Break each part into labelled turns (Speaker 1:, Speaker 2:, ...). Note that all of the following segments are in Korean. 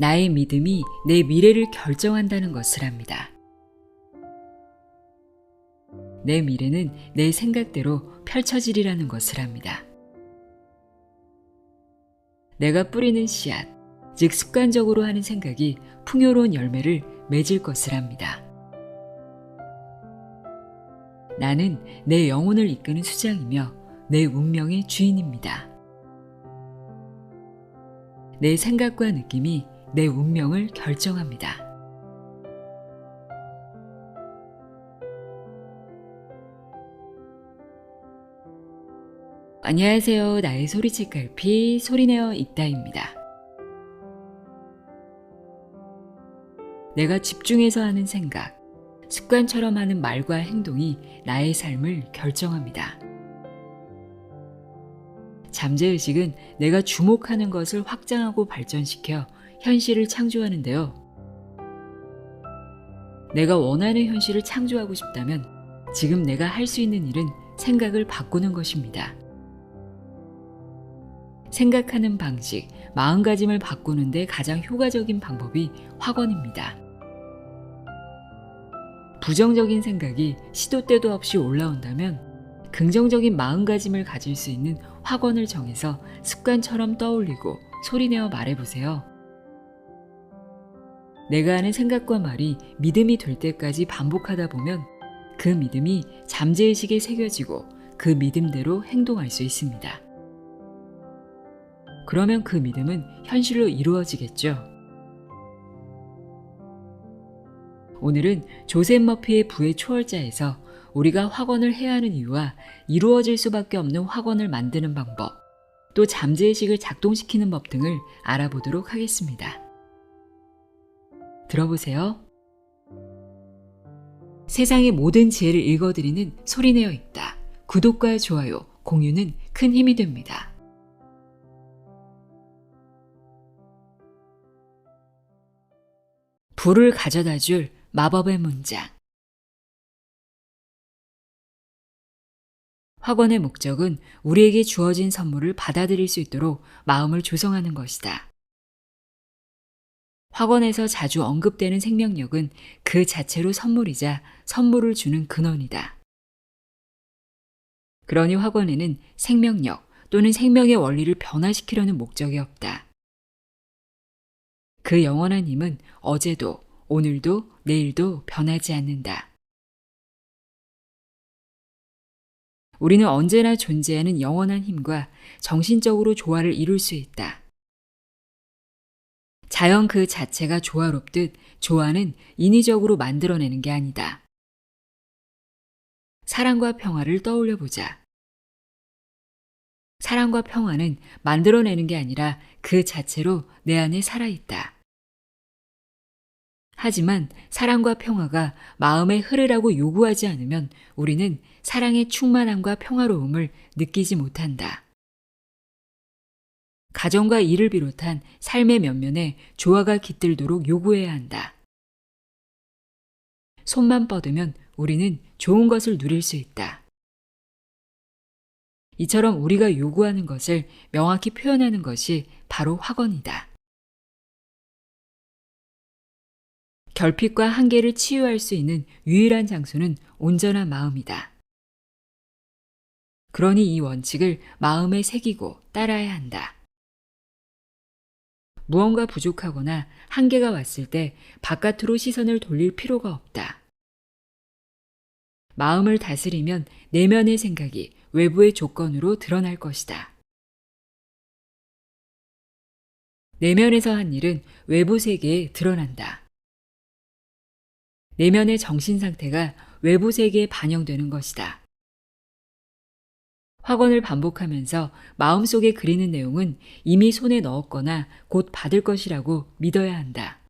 Speaker 1: 나의 믿음이 내 미래를 결정한다는 것을 압니다. 내 미래는 내 생각대로 펼쳐지리라는 것을 압니다. 내가 뿌리는 씨앗, 즉 습관적으로 하는 생각이 풍요로운 열매를 맺을 것을 압니다. 나는 내 영혼을 이끄는 수장이며 내 운명의 주인입니다. 내 생각과 느낌이 내 운명을 결정합니다. 안녕하세요. 나의 소리책 갈피 소리내어 읽다입니다. 내가 집중해서 하는 생각, 습관처럼 하는 말과 행동이 나의 삶을 결정합니다. 잠재의식은 내가 주목하는 것을 확장하고 발전시켜 현실을 창조하는데요. 내가 원하는 현실을 창조하고 싶다면 지금 내가 할 수 있는 일은 생각을 바꾸는 것입니다. 생각하는 방식, 마음가짐을 바꾸는 데 가장 효과적인 방법이 확언입니다. 부정적인 생각이 시도 때도 없이 올라온다면 긍정적인 마음가짐을 가질 수 있는 확언을 정해서 습관처럼 떠올리고 소리내어 말해보세요. 내가 하는 생각과 말이 믿음이 될 때까지 반복하다 보면 그 믿음이 잠재의식에 새겨지고 그 믿음대로 행동할 수 있습니다. 그러면 그 믿음은 현실로 이루어지겠죠. 오늘은 조셉 머피의 부의 초월자에서 우리가 확언을 해야 하는 이유와 이루어질 수밖에 없는 확언을 만드는 방법, 또 잠재의식을 작동시키는 법 등을 알아보도록 하겠습니다. 들어보세요. 세상의 모든 지혜를 읽어드리는 소리내어 읽다. 구독과 좋아요, 공유는 큰 힘이 됩니다. 부를 가져다 줄 마법의 문장. 확언의 목적은 우리에게 주어진 선물을 받아들일 수 있도록 마음을 조성하는 것이다. 확언에서 자주 언급되는 생명력은 그 자체로 선물이자 선물을 주는 근원이다. 그러니 확언에는 생명력 또는 생명의 원리를 변화시키려는 목적이 없다. 그 영원한 힘은 어제도, 오늘도, 내일도 변하지 않는다. 우리는 언제나 존재하는 영원한 힘과 정신적으로 조화를 이룰 수 있다. 자연 그 자체가 조화롭듯 조화는 인위적으로 만들어내는 게 아니다. 사랑과 평화를 떠올려 보자. 사랑과 평화는 만들어내는 게 아니라 그 자체로 내 안에 살아있다. 하지만 사랑과 평화가 마음에 흐르라고 요구하지 않으면 우리는 사랑의 충만함과 평화로움을 느끼지 못한다. 가정과 일을 비롯한 삶의 면면에 조화가 깃들도록 요구해야 한다. 손만 뻗으면 우리는 좋은 것을 누릴 수 있다. 이처럼 우리가 요구하는 것을 명확히 표현하는 것이 바로 확언이다. 결핍과 한계를 치유할 수 있는 유일한 장소는 온전한 마음이다. 그러니 이 원칙을 마음에 새기고 따라야 한다. 무언가 부족하거나 한계가 왔을 때 바깥으로 시선을 돌릴 필요가 없다. 마음을 다스리면 내면의 생각이 외부의 조건으로 드러날 것이다. 내면에서 한 일은 외부 세계에 드러난다. 내면의 정신 상태가 외부 세계에 반영되는 것이다. 확언을 반복하면서 마음속에 그리는 내용은 이미 손에 넣었거나 곧 받을 것이라고 믿어야 한다.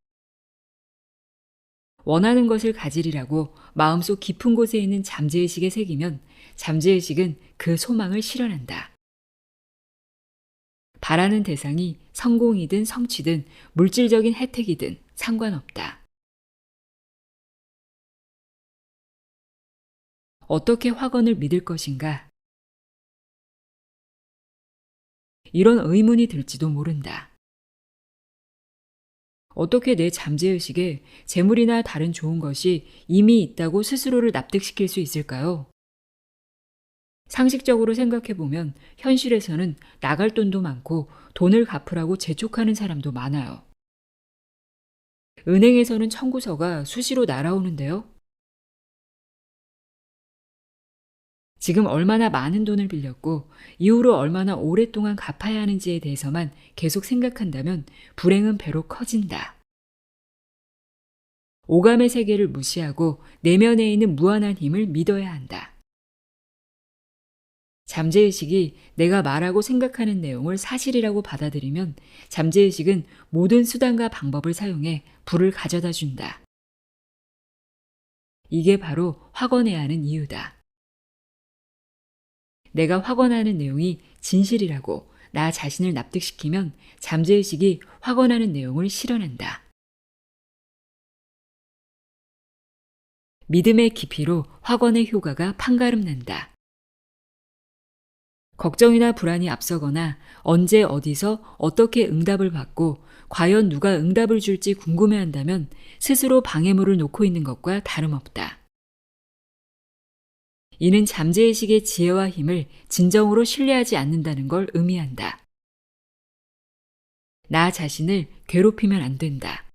Speaker 1: 원하는 것을 가지리라고 마음속 깊은 곳에 있는 잠재의식에 새기면 잠재의식은 그 소망을 실현한다. 바라는 대상이 성공이든 성취든 물질적인 혜택이든 상관없다. 어떻게 확언을 믿을 것인가? 이런 의문이 들지도 모른다. 어떻게 내 잠재의식에 재물이나 다른 좋은 것이 이미 있다고 스스로를 납득시킬 수 있을까요? 상식적으로 생각해보면 현실에서는 나갈 돈도 많고 돈을 갚으라고 재촉하는 사람도 많아요. 은행에서는 청구서가 수시로 날아오는데요. 지금 얼마나 많은 돈을 빌렸고 이후로 얼마나 오랫동안 갚아야 하는지에 대해서만 계속 생각한다면 불행은 배로 커진다. 오감의 세계를 무시하고 내면에 있는 무한한 힘을 믿어야 한다. 잠재의식이 내가 말하고 생각하는 내용을 사실이라고 받아들이면 잠재의식은 모든 수단과 방법을 사용해 불을 가져다 준다. 이게 바로 확언해야 하는 이유다. 내가 확언하는 내용이 진실이라고 나 자신을 납득시키면 잠재의식이 확언하는 내용을 실현한다. 믿음의 깊이로 확언의 효과가 판가름난다. 걱정이나 불안이 앞서거나 언제 어디서 어떻게 응답을 받고 과연 누가 응답을 줄지 궁금해한다면 스스로 방해물을 놓고 있는 것과 다름없다. 이는 잠재의식의 지혜와 힘을 진정으로 신뢰하지 않는다는 걸 의미한다. 나 자신을 괴롭히면 안 된다.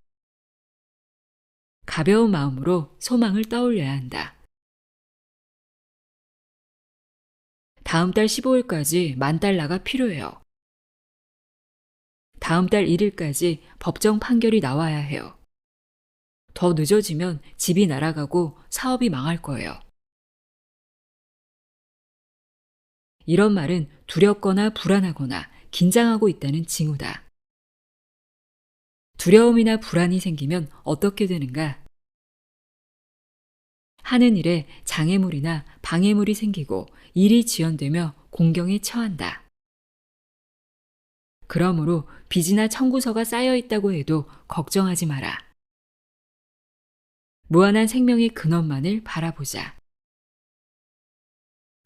Speaker 1: 가벼운 마음으로 소망을 떠올려야 한다. 다음 달 15일까지 $10,000가 필요해요. 다음 달 1일까지 법정 판결이 나와야 해요. 더 늦어지면 집이 날아가고 사업이 망할 거예요. 이런 말은 두렵거나 불안하거나 긴장하고 있다는 징후다. 두려움이나 불안이 생기면 어떻게 되는가? 하는 일에 장애물이나 방해물이 생기고 일이 지연되며 공경에 처한다. 그러므로 빚이나 청구서가 쌓여 있다고 해도 걱정하지 마라. 무한한 생명의 근원만을 바라보자.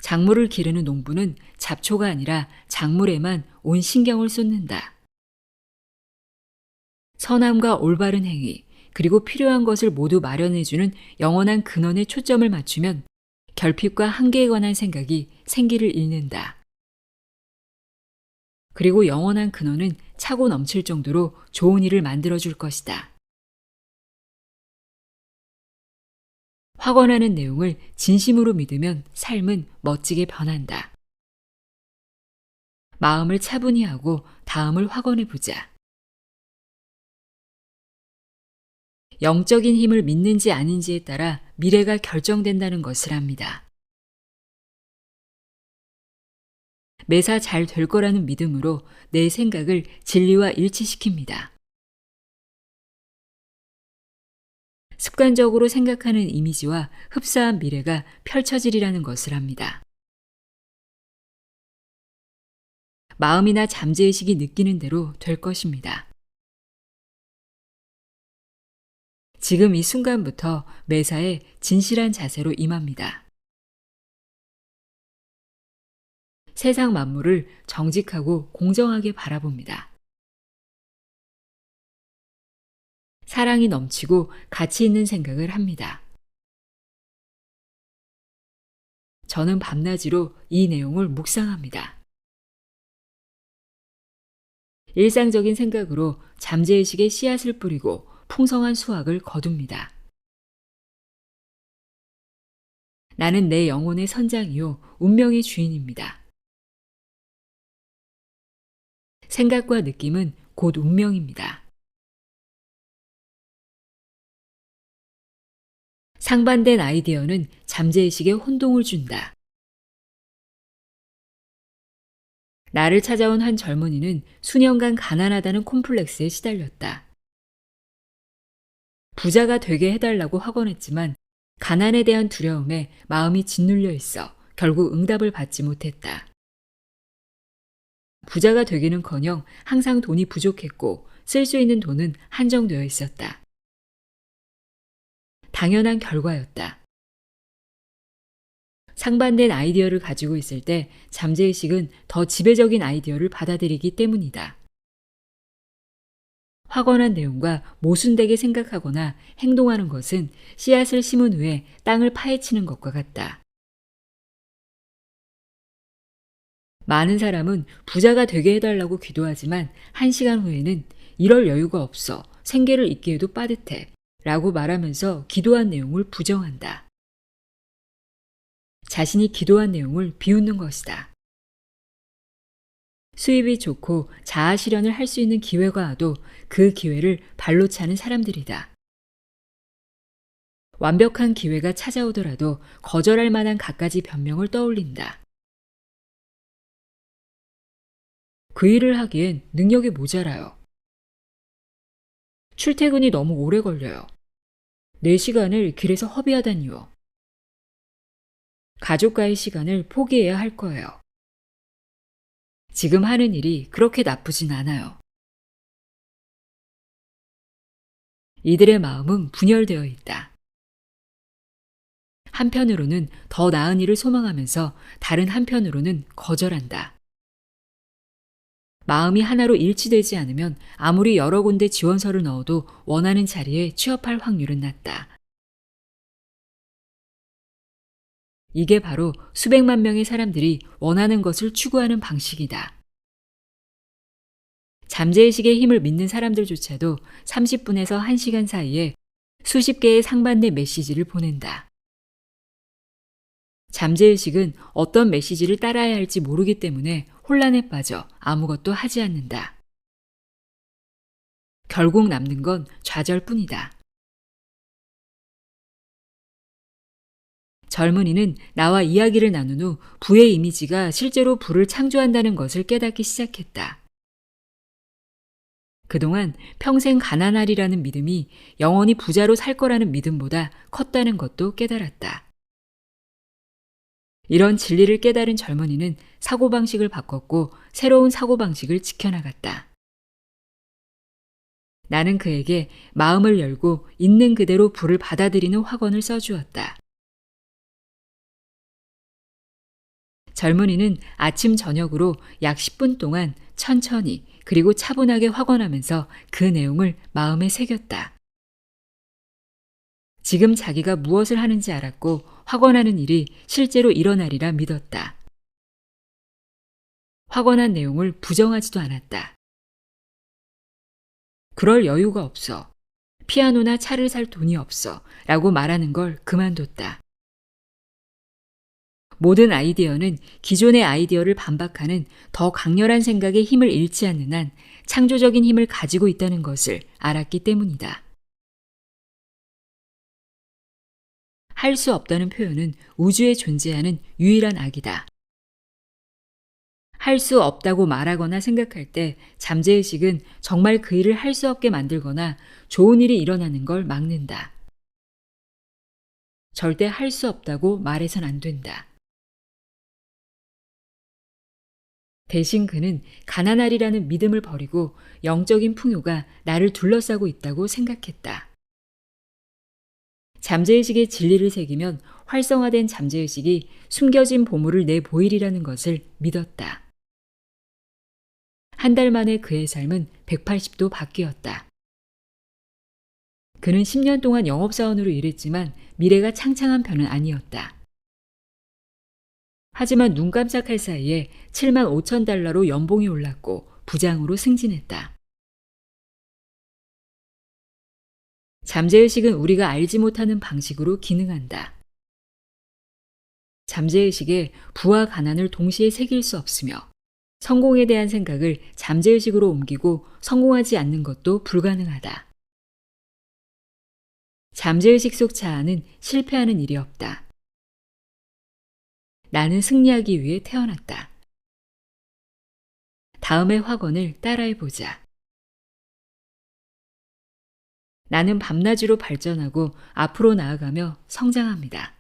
Speaker 1: 작물을 기르는 농부는 잡초가 아니라 작물에만 온 신경을 쏟는다. 선함과 올바른 행위, 그리고 필요한 것을 모두 마련해주는 영원한 근원에 초점을 맞추면 결핍과 한계에 관한 생각이 생기를 잃는다. 그리고 영원한 근원은 차고 넘칠 정도로 좋은 일을 만들어줄 것이다. 확언하는 내용을 진심으로 믿으면 삶은 멋지게 변한다. 마음을 차분히 하고 다음을 확언해 보자. 영적인 힘을 믿는지 아닌지에 따라 미래가 결정된다는 것을 압니다. 매사 잘 될 거라는 믿음으로 내 생각을 진리와 일치시킵니다. 습관적으로 생각하는 이미지와 흡사한 미래가 펼쳐지리라는 것을 압니다. 마음이나 잠재의식이 느끼는 대로 될 것입니다. 지금 이 순간부터 매사에 진실한 자세로 임합니다. 세상 만물을 정직하고 공정하게 바라봅니다. 사랑이 넘치고 가치 있는 생각을 합니다. 저는 밤낮으로 이 내용을 묵상합니다. 일상적인 생각으로 잠재의식의 씨앗을 뿌리고 풍성한 수확을 거둡니다. 나는 내 영혼의 선장이요 운명의 주인입니다. 생각과 느낌은 곧 운명입니다. 상반된 아이디어는 잠재의식에 혼동을 준다. 나를 찾아온 한 젊은이는 수년간 가난하다는 콤플렉스에 시달렸다. 부자가 되게 해달라고 확언했지만 가난에 대한 두려움에 마음이 짓눌려 있어 결국 응답을 받지 못했다. 부자가 되기는커녕 항상 돈이 부족했고 쓸 수 있는 돈은 한정되어 있었다. 당연한 결과였다. 상반된 아이디어를 가지고 있을 때 잠재의식은 더 지배적인 아이디어를 받아들이기 때문이다. 확언한 내용과 모순되게 생각하거나 행동하는 것은 씨앗을 심은 후에 땅을 파헤치는 것과 같다. 많은 사람은 부자가 되게 해달라고 기도하지만 1시간 후에는 이럴 여유가 없어 생계를 잇게 해도 빠듯해 라고 말하면서 기도한 내용을 부정한다. 자신이 기도한 내용을 비웃는 것이다. 수입이 좋고 자아 실현을 할 수 있는 기회가 와도 그 기회를 발로 차는 사람들이다. 완벽한 기회가 찾아오더라도 거절할 만한 갖가지 변명을 떠올린다. 그 일을 하기엔 능력이 모자라요. 출퇴근이 너무 오래 걸려요. 4시간을 길에서 허비하다니요. 가족과의 시간을 포기해야 할 거예요. 지금 하는 일이 그렇게 나쁘진 않아요. 이들의 마음은 분열되어 있다. 한편으로는 더 나은 일을 소망하면서 다른 한편으로는 거절한다. 마음이 하나로 일치되지 않으면 아무리 여러 군데 지원서를 넣어도 원하는 자리에 취업할 확률은 낮다. 이게 바로 수백만 명의 사람들이 원하는 것을 추구하는 방식이다. 잠재의식의 힘을 믿는 사람들조차도 30분에서 1시간 사이에 수십 개의 상반된 메시지를 보낸다. 잠재의식은 어떤 메시지를 따라야 할지 모르기 때문에 혼란에 빠져 아무것도 하지 않는다. 결국 남는 건 좌절뿐이다. 젊은이는 나와 이야기를 나눈 후 부의 이미지가 실제로 부를 창조한다는 것을 깨닫기 시작했다. 그동안 평생 가난하리라는 믿음이 영원히 부자로 살 거라는 믿음보다 컸다는 것도 깨달았다. 이런 진리를 깨달은 젊은이는 사고방식을 바꿨고 새로운 사고방식을 지켜나갔다. 나는 그에게 마음을 열고 있는 그대로 부를 받아들이는 확언을 써주었다. 젊은이는 아침 저녁으로 약 10분 동안 천천히 그리고 차분하게 확언하면서 그 내용을 마음에 새겼다. 지금 자기가 무엇을 하는지 알았고 확언하는 일이 실제로 일어나리라 믿었다. 확언한 내용을 부정하지도 않았다. 그럴 여유가 없어. 피아노나 차를 살 돈이 없어. 라고 말하는 걸 그만뒀다. 모든 아이디어는 기존의 아이디어를 반박하는 더 강렬한 생각의 힘을 잃지 않는 한 창조적인 힘을 가지고 있다는 것을 알았기 때문이다. 할 수 없다는 표현은 우주에 존재하는 유일한 악이다. 할 수 없다고 말하거나 생각할 때 잠재의식은 정말 그 일을 할 수 없게 만들거나 좋은 일이 일어나는 걸 막는다. 절대 할 수 없다고 말해선 안 된다. 대신 그는 가난하리라는 믿음을 버리고 영적인 풍요가 나를 둘러싸고 있다고 생각했다. 잠재의식의 진리를 새기면 활성화된 잠재의식이 숨겨진 보물을 내보이리라는 것을 믿었다. 한 달 만에 그의 삶은 180도 바뀌었다. 그는 10년 동안 영업사원으로 일했지만 미래가 창창한 편은 아니었다. 하지만 눈 깜짝할 사이에 7만 5천 달러로 연봉이 올랐고 부장으로 승진했다. 잠재의식은 우리가 알지 못하는 방식으로 기능한다. 잠재의식에 부와 가난을 동시에 새길 수 없으며 성공에 대한 생각을 잠재의식으로 옮기고 성공하지 않는 것도 불가능하다. 잠재의식 속 자아는 실패하는 일이 없다. 나는 승리하기 위해 태어났다. 다음의 확언을 따라해보자. 나는 밤낮으로 발전하고 앞으로 나아가며 성장합니다.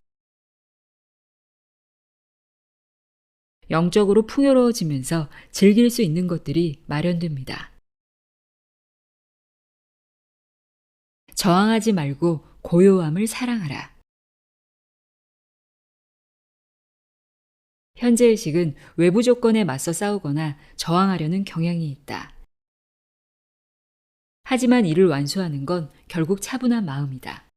Speaker 1: 영적으로 풍요로워지면서 즐길 수 있는 것들이 마련됩니다. 저항하지 말고 고요함을 사랑하라. 현재의식은 외부 조건에 맞서 싸우거나 저항하려는 경향이 있다. 하지만 이를 완수하는 건 결국 차분한 마음이다.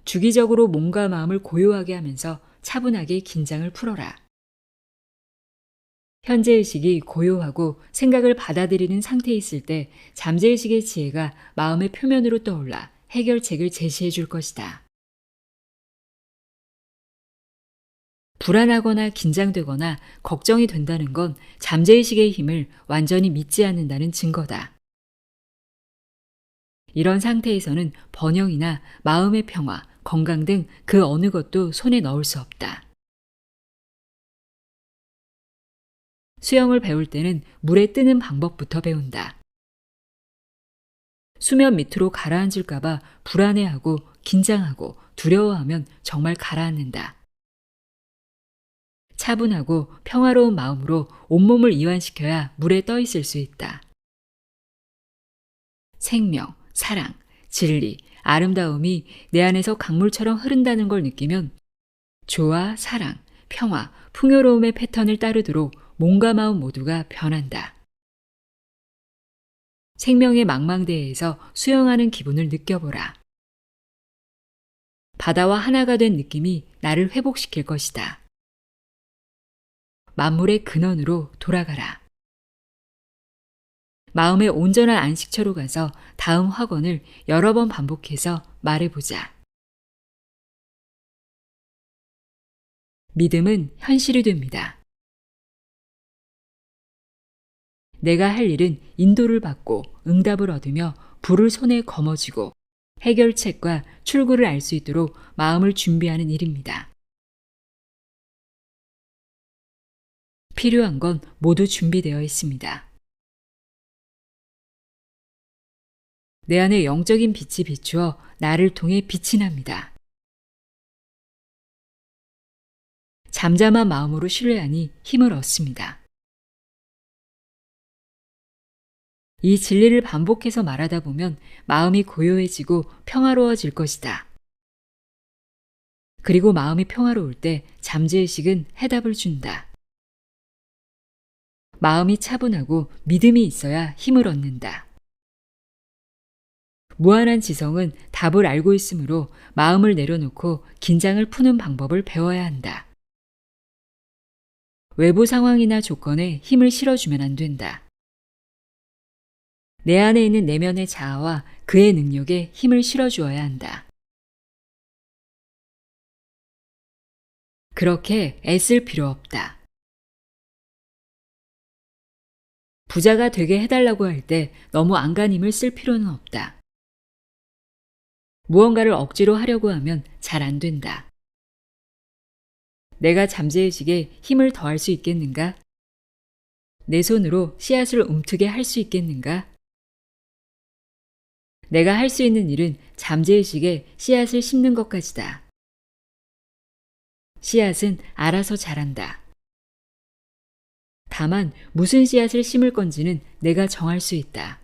Speaker 1: 주기적으로 몸과 마음을 고요하게 하면서 차분하게 긴장을 풀어라. 현재의식이 고요하고 생각을 받아들이는 상태에 있을 때 잠재의식의 지혜가 마음의 표면으로 떠올라 해결책을 제시해 줄 것이다. 불안하거나 긴장되거나 걱정이 된다는 건 잠재의식의 힘을 완전히 믿지 않는다는 증거다. 이런 상태에서는 번영이나 마음의 평화, 건강 등 그 어느 것도 손에 넣을 수 없다. 수영을 배울 때는 물에 뜨는 방법부터 배운다. 수면 밑으로 가라앉을까봐 불안해하고 긴장하고 두려워하면 정말 가라앉는다. 차분하고 평화로운 마음으로 온몸을 이완시켜야 물에 떠 있을 수 있다. 생명, 사랑, 진리, 아름다움이 내 안에서 강물처럼 흐른다는 걸 느끼면 조화, 사랑, 평화, 풍요로움의 패턴을 따르도록 몸과 마음 모두가 변한다. 생명의 망망대해에서 수영하는 기분을 느껴보라. 바다와 하나가 된 느낌이 나를 회복시킬 것이다. 만물의 근원으로 돌아가라. 마음의 온전한 안식처로 가서 다음 확언을 여러 번 반복해서 말해보자. 믿음은 현실이 됩니다. 내가 할 일은 인도를 받고 응답을 얻으며 불을 손에 거머쥐고 해결책과 출구를 알 수 있도록 마음을 준비하는 일입니다. 필요한 건 모두 준비되어 있습니다. 내 안에 영적인 빛이 비추어 나를 통해 빛이 납니다. 잠잠한 마음으로 신뢰하니 힘을 얻습니다. 이 진리를 반복해서 말하다 보면 마음이 고요해지고 평화로워질 것이다. 그리고 마음이 평화로울 때 잠재의식은 해답을 준다. 마음이 차분하고 믿음이 있어야 힘을 얻는다. 무한한 지성은 답을 알고 있으므로 마음을 내려놓고 긴장을 푸는 방법을 배워야 한다. 외부 상황이나 조건에 힘을 실어주면 안 된다. 내 안에 있는 내면의 자아와 그의 능력에 힘을 실어주어야 한다. 그렇게 애쓸 필요 없다. 부자가 되게 해달라고 할 때 너무 안간힘을 쓸 필요는 없다. 무언가를 억지로 하려고 하면 잘 안 된다. 내가 잠재의식에 힘을 더할 수 있겠는가? 내 손으로 씨앗을 움트게 할 수 있겠는가? 내가 할 수 있는 일은 잠재의식에 씨앗을 심는 것까지다. 씨앗은 알아서 자란다. 다만 무슨 씨앗을 심을 건지는 내가 정할 수 있다.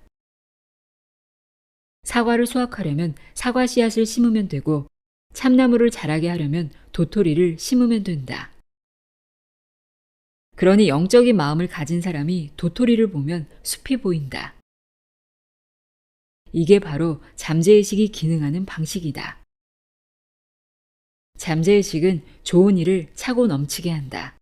Speaker 1: 사과를 수확하려면 사과 씨앗을 심으면 되고 참나무를 자라게 하려면 도토리를 심으면 된다. 그러니 영적인 마음을 가진 사람이 도토리를 보면 숲이 보인다. 이게 바로 잠재의식이 기능하는 방식이다. 잠재의식은 좋은 일을 차고 넘치게 한다.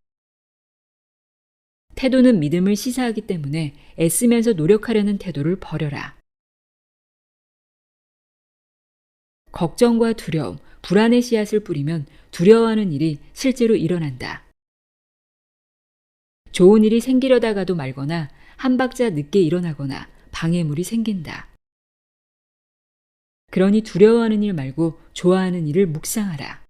Speaker 1: 태도는 믿음을 시사하기 때문에 애쓰면서 노력하려는 태도를 버려라. 걱정과 두려움, 불안의 씨앗을 뿌리면 두려워하는 일이 실제로 일어난다. 좋은 일이 생기려다가도 말거나 한 박자 늦게 일어나거나 방해물이 생긴다. 그러니 두려워하는 일 말고 좋아하는 일을 묵상하라.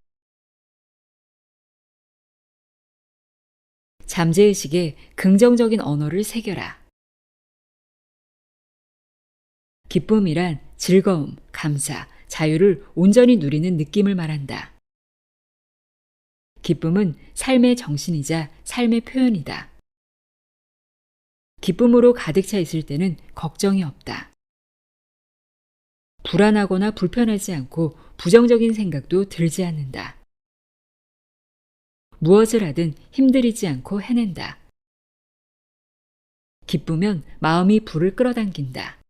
Speaker 1: 잠재의식에 긍정적인 언어를 새겨라. 기쁨이란 즐거움, 감사, 자유를 온전히 누리는 느낌을 말한다. 기쁨은 삶의 정신이자 삶의 표현이다. 기쁨으로 가득 차 있을 때는 걱정이 없다. 불안하거나 불편하지 않고 부정적인 생각도 들지 않는다. 무엇을 하든 힘들이지 않고 해낸다. 기쁘면 마음이 불을 끌어당긴다.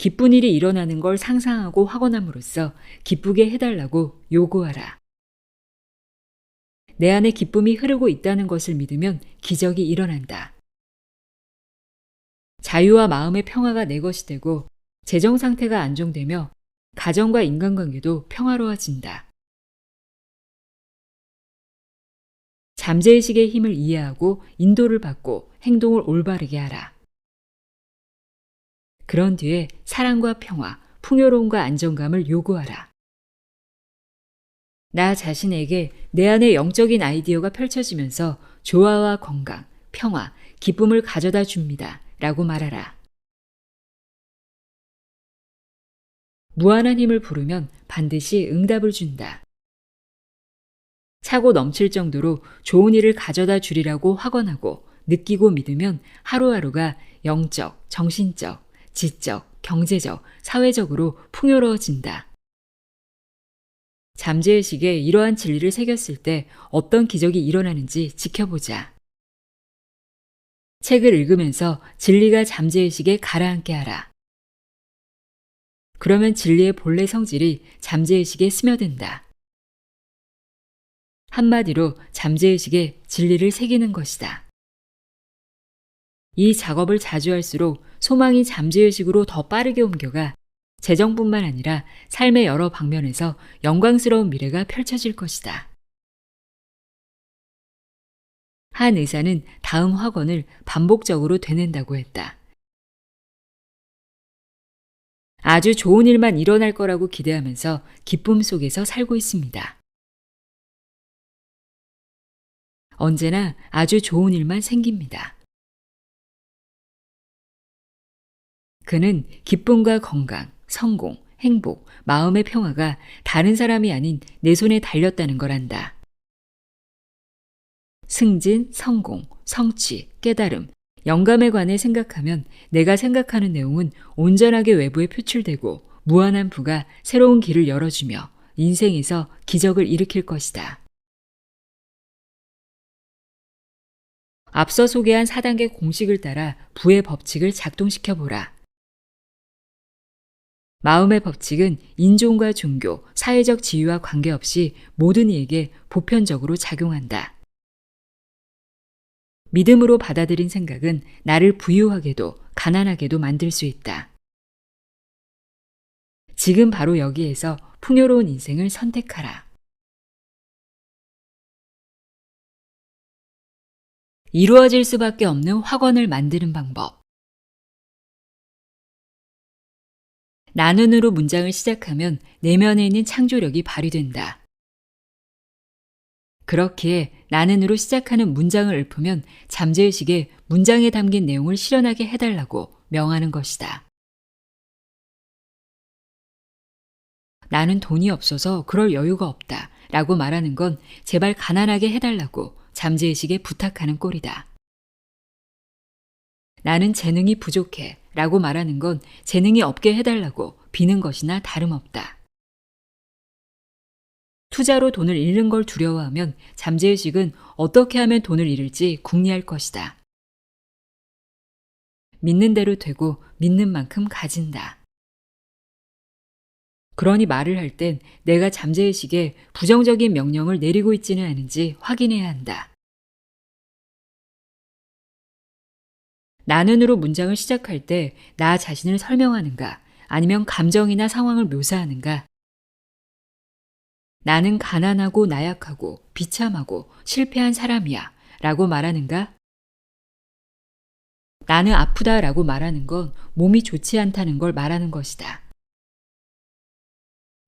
Speaker 1: 기쁜 일이 일어나는 걸 상상하고 확언함으로써 기쁘게 해달라고 요구하라. 내 안에 기쁨이 흐르고 있다는 것을 믿으면 기적이 일어난다. 자유와 마음의 평화가 내 것이 되고 재정 상태가 안정되며 가정과 인간관계도 평화로워진다. 잠재의식의 힘을 이해하고 인도를 받고 행동을 올바르게 하라. 그런 뒤에 사랑과 평화, 풍요로움과 안정감을 요구하라. 나 자신에게 내 안에 영적인 아이디어가 펼쳐지면서 조화와 건강, 평화, 기쁨을 가져다 줍니다. 라고 말하라. 무한한 힘을 부르면 반드시 응답을 준다. 차고 넘칠 정도로 좋은 일을 가져다 주리라고 확언하고 느끼고 믿으면 하루하루가 영적, 정신적, 지적, 경제적, 사회적으로 풍요로워진다. 잠재의식에 이러한 진리를 새겼을 때 어떤 기적이 일어나는지 지켜보자. 책을 읽으면서 진리가 잠재의식에 가라앉게 하라. 그러면 진리의 본래 성질이 잠재의식에 스며든다. 한마디로 잠재의식에 진리를 새기는 것이다. 이 작업을 자주 할수록 소망이 잠재의식으로 더 빠르게 옮겨가 재정뿐만 아니라 삶의 여러 방면에서 영광스러운 미래가 펼쳐질 것이다. 한 의사는 다음 확언을 반복적으로 되낸다고 했다. 아주 좋은 일만 일어날 거라고 기대하면서 기쁨 속에서 살고 있습니다. 언제나 아주 좋은 일만 생깁니다. 그는 기쁨과 건강, 성공, 행복, 마음의 평화가 다른 사람이 아닌 내 손에 달렸다는 걸 안다. 승진, 성공, 성취, 깨달음, 영감에 관해 생각하면 내가 생각하는 내용은 온전하게 외부에 표출되고 무한한 부가 새로운 길을 열어주며 인생에서 기적을 일으킬 것이다. 앞서 소개한 4단계 공식을 따라 부의 법칙을 작동시켜보라. 마음의 법칙은 인종과 종교, 사회적 지위와 관계없이 모든 이에게 보편적으로 작용한다. 믿음으로 받아들인 생각은 나를 부유하게도 가난하게도 만들 수 있다. 지금 바로 여기에서 풍요로운 인생을 선택하라. 이루어질 수밖에 없는 확언을 만드는 방법. 나는으로 문장을 시작하면 내면에 있는 창조력이 발휘된다. 그렇기에 나는으로 시작하는 문장을 읊으면 잠재의식에 문장에 담긴 내용을 실현하게 해달라고 명하는 것이다. 나는 돈이 없어서 그럴 여유가 없다 라고 말하는 건 제발 가난하게 해달라고 잠재의식에 부탁하는 꼴이다. 나는 재능이 부족해 라고 말하는 건 재능이 없게 해달라고 비는 것이나 다름없다. 투자로 돈을 잃는 걸 두려워하면 잠재의식은 어떻게 하면 돈을 잃을지 궁리할 것이다. 믿는 대로 되고 믿는 만큼 가진다. 그러니 말을 할 땐 내가 잠재의식에 부정적인 명령을 내리고 있지는 않은지 확인해야 한다. 나는으로 문장을 시작할 때 나 자신을 설명하는가 아니면 감정이나 상황을 묘사하는가? 나는 가난하고 나약하고 비참하고 실패한 사람이야 라고 말하는가? 나는 아프다 라고 말하는 건 몸이 좋지 않다는 걸 말하는 것이다.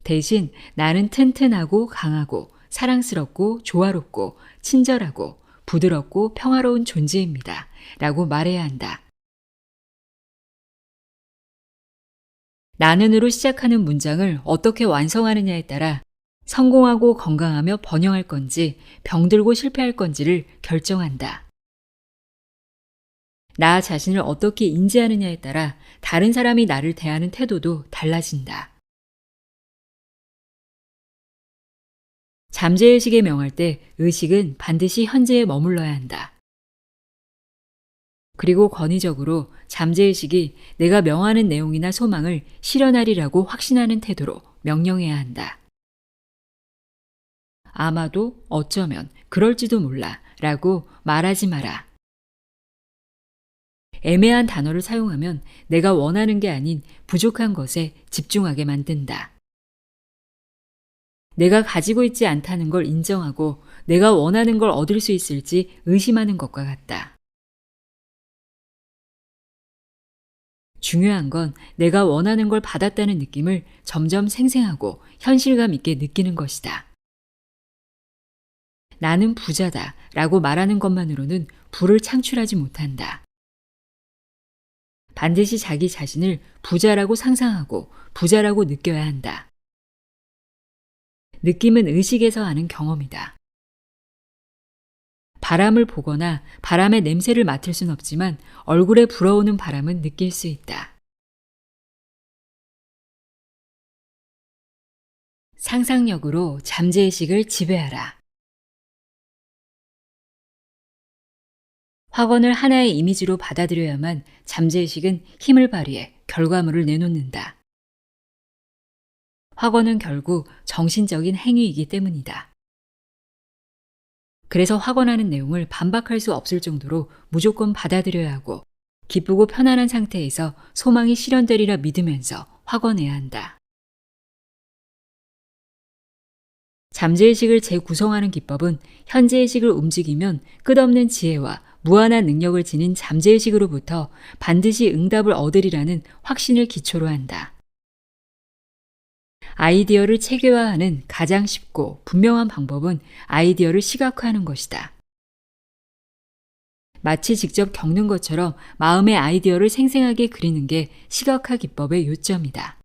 Speaker 1: 대신 나는 튼튼하고 강하고 사랑스럽고 조화롭고 친절하고 부드럽고 평화로운 존재입니다 라고 말해야 한다. 나는으로 시작하는 문장을 어떻게 완성하느냐에 따라 성공하고 건강하며 번영할 건지 병들고 실패할 건지를 결정한다. 나 자신을 어떻게 인지하느냐에 따라 다른 사람이 나를 대하는 태도도 달라진다. 잠재의식에 명할 때 의식은 반드시 현재에 머물러야 한다. 그리고 권위적으로 잠재의식이 내가 명하는 내용이나 소망을 실현하리라고 확신하는 태도로 명령해야 한다. 아마도 어쩌면 그럴지도 몰라 라고 말하지 마라. 애매한 단어를 사용하면 내가 원하는 게 아닌 부족한 것에 집중하게 만든다. 내가 가지고 있지 않다는 걸 인정하고 내가 원하는 걸 얻을 수 있을지 의심하는 것과 같다. 중요한 건 내가 원하는 걸 받았다는 느낌을 점점 생생하고 현실감 있게 느끼는 것이다. 나는 부자다 라고 말하는 것만으로는 부를 창출하지 못한다. 반드시 자기 자신을 부자라고 상상하고 부자라고 느껴야 한다. 느낌은 의식에서 하는 경험이다. 바람을 보거나 바람의 냄새를 맡을 순 없지만 얼굴에 불어오는 바람은 느낄 수 있다. 상상력으로 잠재의식을 지배하라. 확언을 하나의 이미지로 받아들여야만 잠재의식은 힘을 발휘해 결과물을 내놓는다. 확언은 결국 정신적인 행위이기 때문이다. 그래서 확언하는 내용을 반박할 수 없을 정도로 무조건 받아들여야 하고 기쁘고 편안한 상태에서 소망이 실현되리라 믿으면서 확언해야 한다. 잠재의식을 재구성하는 기법은 현재의식을 움직이면 끝없는 지혜와 무한한 능력을 지닌 잠재의식으로부터 반드시 응답을 얻으리라는 확신을 기초로 한다. 아이디어를 체계화하는 가장 쉽고 분명한 방법은 아이디어를 시각화하는 것이다. 마치 직접 겪는 것처럼 마음의 아이디어를 생생하게 그리는 게 시각화 기법의 요점이다.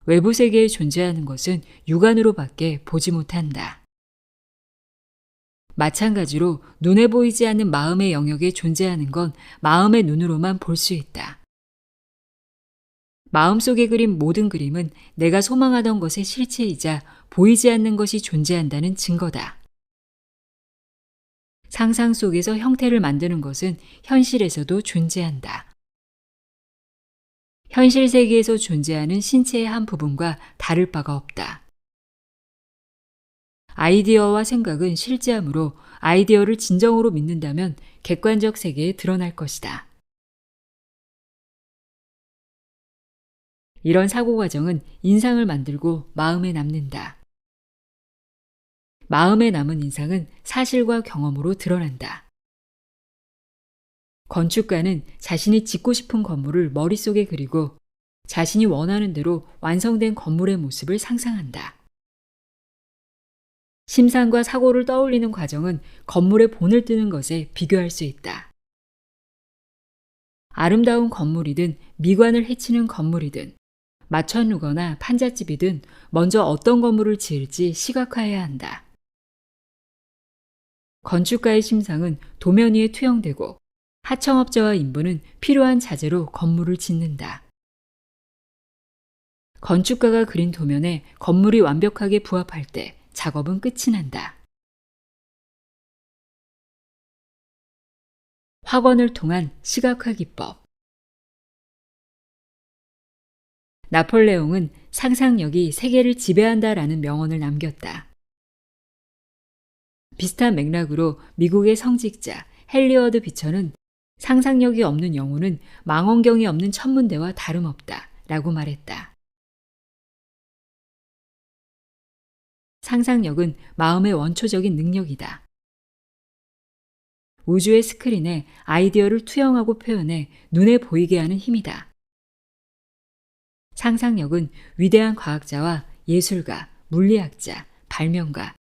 Speaker 1: 외부 세계에 존재하는 것은 육안으로밖에 보지 못한다. 마찬가지로 눈에 보이지 않는 마음의 영역에 존재하는 건 마음의 눈으로만 볼 수 있다. 마음속에 그린 모든 그림은 내가 소망하던 것의 실체이자 보이지 않는 것이 존재한다는 증거다. 상상 속에서 형태를 만드는 것은 현실에서도 존재한다. 현실 세계에서 존재하는 신체의 한 부분과 다를 바가 없다. 아이디어와 생각은 실제하므로 아이디어를 진정으로 믿는다면 객관적 세계에 드러날 것이다. 이런 사고 과정은 인상을 만들고 마음에 남는다. 마음에 남은 인상은 사실과 경험으로 드러난다. 건축가는 자신이 짓고 싶은 건물을 머릿속에 그리고 자신이 원하는 대로 완성된 건물의 모습을 상상한다. 심상과 사고를 떠올리는 과정은 건물의 본을 뜨는 것에 비교할 수 있다. 아름다운 건물이든 미관을 해치는 건물이든 마천루거나 판잣집이든 먼저 어떤 건물을 지을지 시각화해야 한다. 건축가의 심상은 도면 위에 투영되고 하청업자와 인부는 필요한 자재로 건물을 짓는다. 건축가가 그린 도면에 건물이 완벽하게 부합할 때 작업은 끝이 난다. 확언을 통한 시각화 기법. 나폴레옹은 상상력이 세계를 지배한다라는 명언을 남겼다. 비슷한 맥락으로 미국의 성직자 헨리워드 비처는 상상력이 없는 영혼은 망원경이 없는 천문대와 다름없다 라고 말했다. 상상력은 마음의 원초적인 능력이다. 우주의 스크린에 아이디어를 투영하고 표현해 눈에 보이게 하는 힘이다. 상상력은 위대한 과학자와 예술가, 물리학자, 발명가,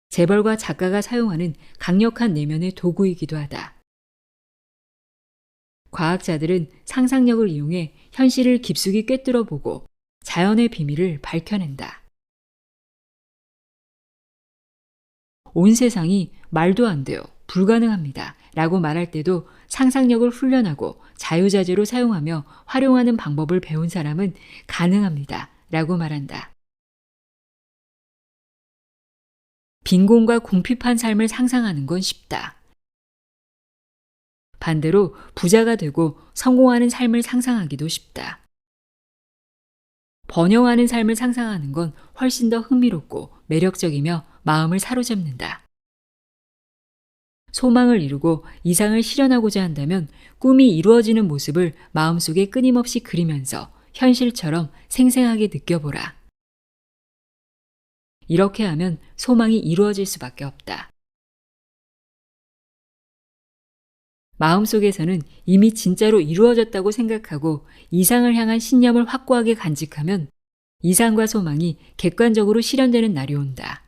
Speaker 1: 재벌과 작가가 사용하는 강력한 내면의 도구이기도 하다. 과학자들은 상상력을 이용해 현실을 깊숙이 꿰뚫어 보고 자연의 비밀을 밝혀낸다. 온 세상이 말도 안 돼요, 불가능합니다 라고 말할 때도 상상력을 훈련하고 자유자재로 사용하며 활용하는 방법을 배운 사람은 가능합니다 라고 말한다. 빈곤과 궁핍한 삶을 상상하는 건 쉽다. 반대로 부자가 되고 성공하는 삶을 상상하기도 쉽다. 번영하는 삶을 상상하는 건 훨씬 더 흥미롭고 매력적이며 마음을 사로잡는다. 소망을 이루고 이상을 실현하고자 한다면 꿈이 이루어지는 모습을 마음속에 끊임없이 그리면서 현실처럼 생생하게 느껴보라. 이렇게 하면 소망이 이루어질 수밖에 없다. 마음속에서는 이미 진짜로 이루어졌다고 생각하고 이상을 향한 신념을 확고하게 간직하면 이상과 소망이 객관적으로 실현되는 날이 온다.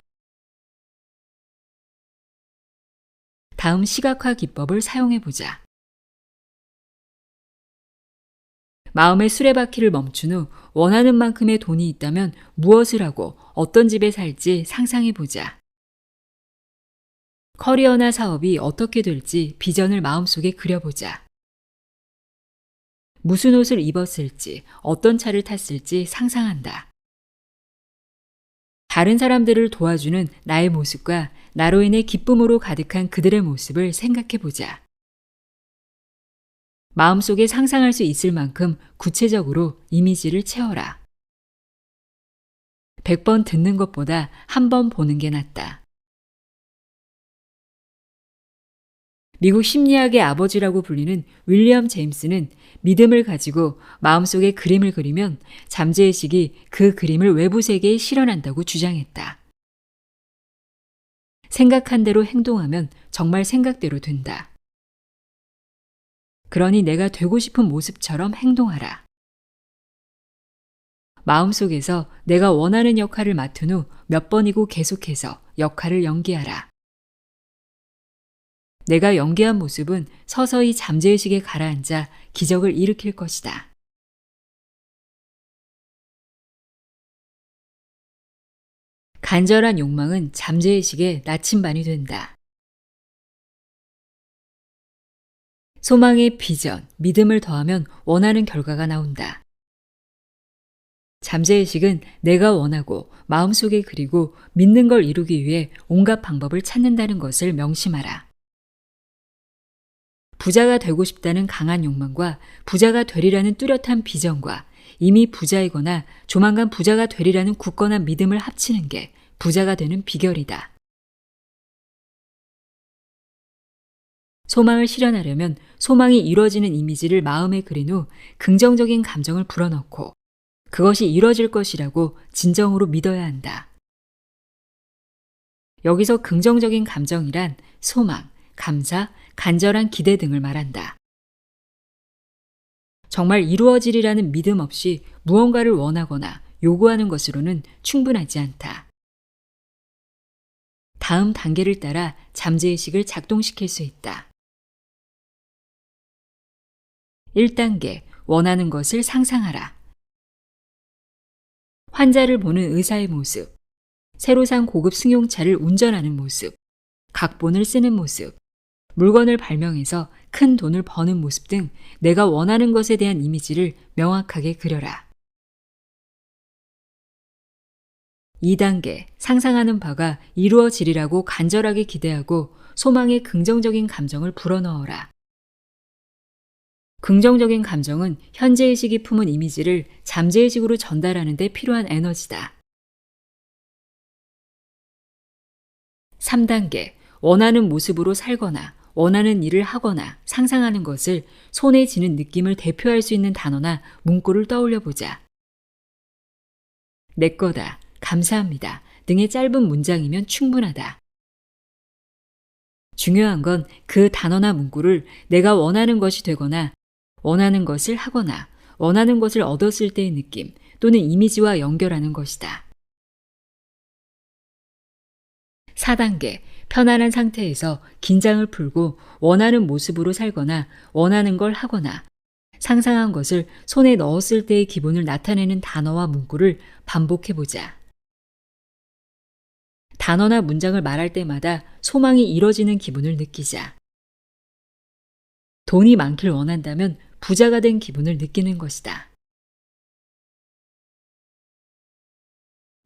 Speaker 1: 다음 시각화 기법을 사용해 보자. 마음의 수레바퀴를 멈춘 후 원하는 만큼의 돈이 있다면 무엇을 하고 어떤 집에 살지 상상해 보자. 커리어나 사업이 어떻게 될지 비전을 마음속에 그려보자. 무슨 옷을 입었을지, 어떤 차를 탔을지 상상한다. 다른 사람들을 도와주는 나의 모습과 나로 인해 기쁨으로 가득한 그들의 모습을 생각해 보자. 마음속에 상상할 수 있을 만큼 구체적으로 이미지를 채워라. 100번 듣는 것보다 한 번 보는 게 낫다. 미국 심리학의 아버지라고 불리는 윌리엄 제임스는 믿음을 가지고 마음속에 그림을 그리면 잠재의식이 그 그림을 외부 세계에 실현한다고 주장했다. 생각한 대로 행동하면 정말 생각대로 된다. 그러니 내가 되고 싶은 모습처럼 행동하라. 마음속에서 내가 원하는 역할을 맡은 후 몇 번이고 계속해서 역할을 연기하라. 내가 연기한 모습은 서서히 잠재의식에 가라앉아 기적을 일으킬 것이다. 간절한 욕망은 잠재의식의 나침반이 된다. 소망의 비전, 믿음을 더하면 원하는 결과가 나온다. 잠재의식은 내가 원하고 마음속에 그리고 믿는 걸 이루기 위해 온갖 방법을 찾는다는 것을 명심하라. 부자가 되고 싶다는 강한 욕망과 부자가 되리라는 뚜렷한 비전과 이미 부자이거나 조만간 부자가 되리라는 굳건한 믿음을 합치는 게 부자가 되는 비결이다. 소망을 실현하려면 소망이 이루어지는 이미지를 마음에 그린 후 긍정적인 감정을 불어넣고 그것이 이루어질 것이라고 진정으로 믿어야 한다. 여기서 긍정적인 감정이란 소망, 감사, 간절한 기대 등을 말한다. 정말 이루어지리라는 믿음 없이 무언가를 원하거나 요구하는 것으로는 충분하지 않다. 다음 단계를 따라 잠재의식을 작동시킬 수 있다. 1단계, 원하는 것을 상상하라. 환자를 보는 의사의 모습, 새로 산 고급 승용차를 운전하는 모습, 각본을 쓰는 모습, 물건을 발명해서 큰 돈을 버는 모습 등 내가 원하는 것에 대한 이미지를 명확하게 그려라. 2단계, 상상하는 바가 이루어지리라고 간절하게 기대하고 소망의 긍정적인 감정을 불어넣어라. 긍정적인 감정은 현재의식이 품은 이미지를 잠재의식으로 전달하는 데 필요한 에너지다. 3단계, 원하는 모습으로 살거나 원하는 일을 하거나 상상하는 것을 손에 쥐는 느낌을 대표할 수 있는 단어나 문구를 떠올려 보자. 내 거다, 감사합니다 등의 짧은 문장이면 충분하다. 중요한 건 그 단어나 문구를 내가 원하는 것이 되거나 원하는 것을 하거나 원하는 것을 얻었을 때의 느낌 또는 이미지와 연결하는 것이다. 4단계, 편안한 상태에서 긴장을 풀고 원하는 모습으로 살거나 원하는 걸 하거나 상상한 것을 손에 넣었을 때의 기분을 나타내는 단어와 문구를 반복해보자. 단어나 문장을 말할 때마다 소망이 이뤄지는 기분을 느끼자. 돈이 많길 원한다면 부자가 된 기분을 느끼는 것이다.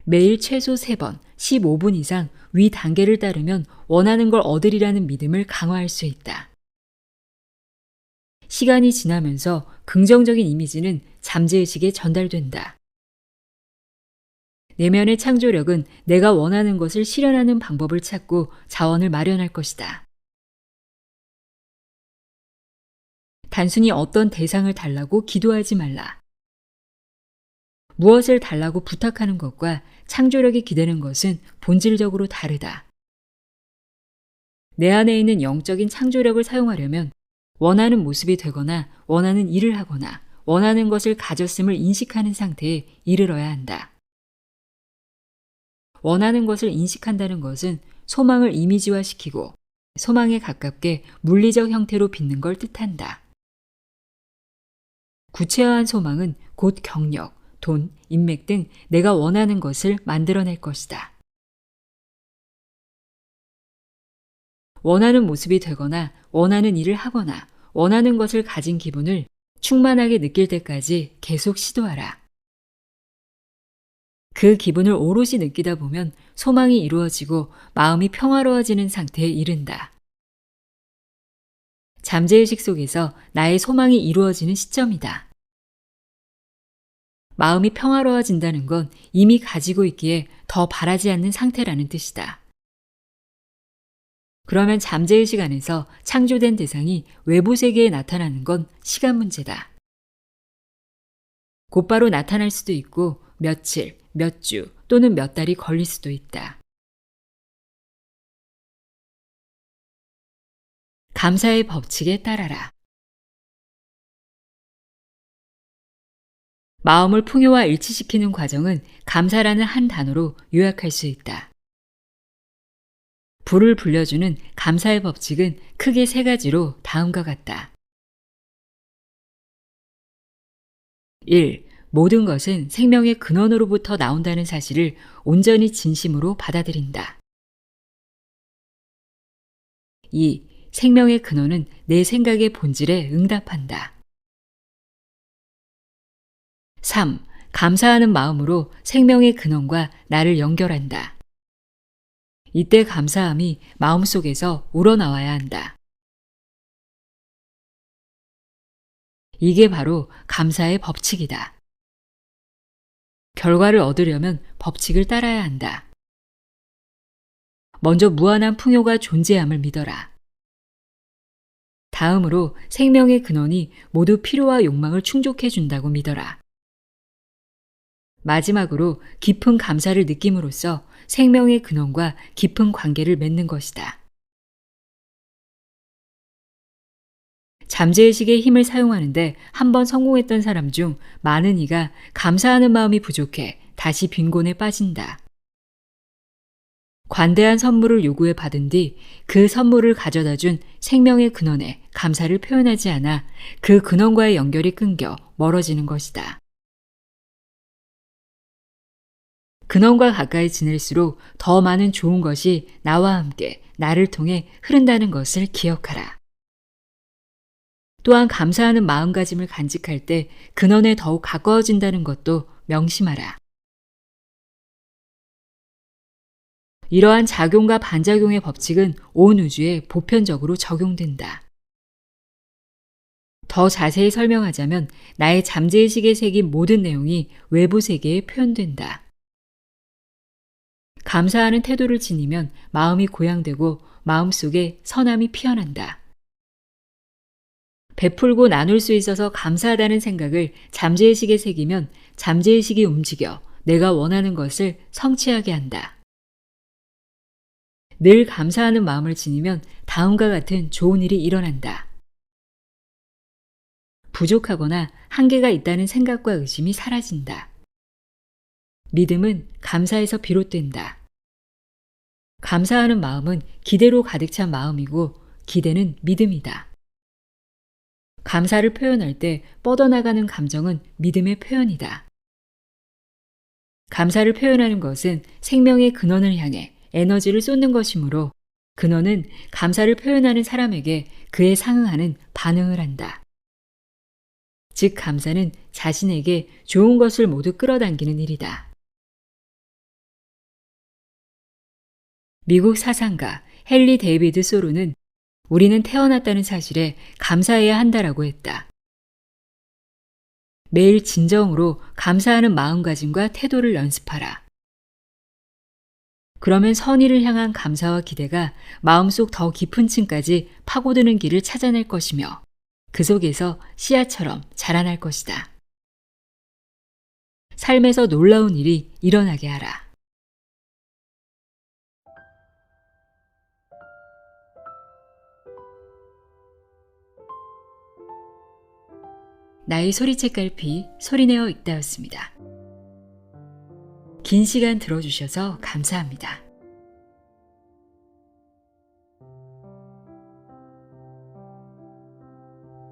Speaker 1: 매일 최소 3번, 15분 이상 위 단계를 따르면 원하는 걸 얻으리라는 믿음을 강화할 수 있다. 시간이 지나면서 긍정적인 이미지는 잠재의식에 전달된다. 내면의 창조력은 내가 원하는 것을 실현하는 방법을 찾고 자원을 마련할 것이다. 단순히 어떤 대상을 달라고 기도하지 말라. 무엇을 달라고 부탁하는 것과 창조력이 기대는 것은 본질적으로 다르다. 내 안에 있는 영적인 창조력을 사용하려면 원하는 모습이 되거나 원하는 일을 하거나 원하는 것을 가졌음을 인식하는 상태에 이르러야 한다. 원하는 것을 인식한다는 것은 소망을 이미지화시키고 소망에 가깝게 물리적 형태로 빚는 걸 뜻한다. 구체화한 소망은 곧 경력, 돈, 인맥 등 내가 원하는 것을 만들어낼 것이다. 원하는 모습이 되거나 원하는 일을 하거나 원하는 것을 가진 기분을 충만하게 느낄 때까지 계속 시도하라. 그 기분을 오롯이 느끼다 보면 소망이 이루어지고 마음이 평화로워지는 상태에 이른다. 잠재의식 속에서 나의 소망이 이루어지는 시점이다. 마음이 평화로워진다는 건 이미 가지고 있기에 더 바라지 않는 상태라는 뜻이다. 그러면 잠재의식 안에서 창조된 대상이 외부 세계에 나타나는 건 시간 문제다. 곧바로 나타날 수도 있고 며칠, 몇 주 또는 몇 달이 걸릴 수도 있다. 감사의 법칙에 따라라. 마음을 풍요와 일치시키는 과정은 감사라는 한 단어로 요약할 수 있다. 불을 불려주는 감사의 법칙은 크게 세 가지로 다음과 같다. 1. 모든 것은 생명의 근원으로부터 나온다는 사실을 온전히 진심으로 받아들인다. 2. 생명의 근원은 내 생각의 본질에 응답한다. 3. 감사하는 마음으로 생명의 근원과 나를 연결한다. 이때 감사함이 마음속에서 우러나와야 한다. 이게 바로 감사의 법칙이다. 결과를 얻으려면 법칙을 따라야 한다. 먼저 무한한 풍요가 존재함을 믿어라. 다음으로 생명의 근원이 모두 필요와 욕망을 충족해 준다고 믿어라. 마지막으로 깊은 감사를 느낌으로써 생명의 근원과 깊은 관계를 맺는 것이다. 잠재의식의 힘을 사용하는데 한 번 성공했던 사람 중 많은 이가 감사하는 마음이 부족해 다시 빈곤에 빠진다. 관대한 선물을 요구해 받은 뒤 그 선물을 가져다 준 생명의 근원에 감사를 표현하지 않아 그 근원과의 연결이 끊겨 멀어지는 것이다. 근원과 가까이 지낼수록 더 많은 좋은 것이 나와 함께 나를 통해 흐른다는 것을 기억하라. 또한 감사하는 마음가짐을 간직할 때 근원에 더욱 가까워진다는 것도 명심하라. 이러한 작용과 반작용의 법칙은 온 우주에 보편적으로 적용된다. 더 자세히 설명하자면 나의 잠재의식에 새긴 모든 내용이 외부 세계에 표현된다. 감사하는 태도를 지니면 마음이 고양되고 마음속에 선함이 피어난다. 베풀고 나눌 수 있어서 감사하다는 생각을 잠재의식에 새기면 잠재의식이 움직여 내가 원하는 것을 성취하게 한다. 늘 감사하는 마음을 지니면 다음과 같은 좋은 일이 일어난다. 부족하거나 한계가 있다는 생각과 의심이 사라진다. 믿음은 감사에서 비롯된다. 감사하는 마음은 기대로 가득 찬 마음이고 기대는 믿음이다. 감사를 표현할 때 뻗어나가는 감정은 믿음의 표현이다. 감사를 표현하는 것은 생명의 근원을 향해 에너지를 쏟는 것이므로 근원은 감사를 표현하는 사람에게 그에 상응하는 반응을 한다. 즉 감사는 자신에게 좋은 것을 모두 끌어당기는 일이다. 미국 사상가 헨리 데이비드 소로는 우리는 태어났다는 사실에 감사해야 한다라고 했다. 매일 진정으로 감사하는 마음가짐과 태도를 연습하라. 그러면 선의를 향한 감사와 기대가 마음속 더 깊은 층까지 파고드는 길을 찾아낼 것이며 그 속에서 씨앗처럼 자라날 것이다. 삶에서 놀라운 일이 일어나게 하라. 나의 소리책 갈피 소리내어 읽다였습니다. 긴 시간 들어주셔서 감사합니다.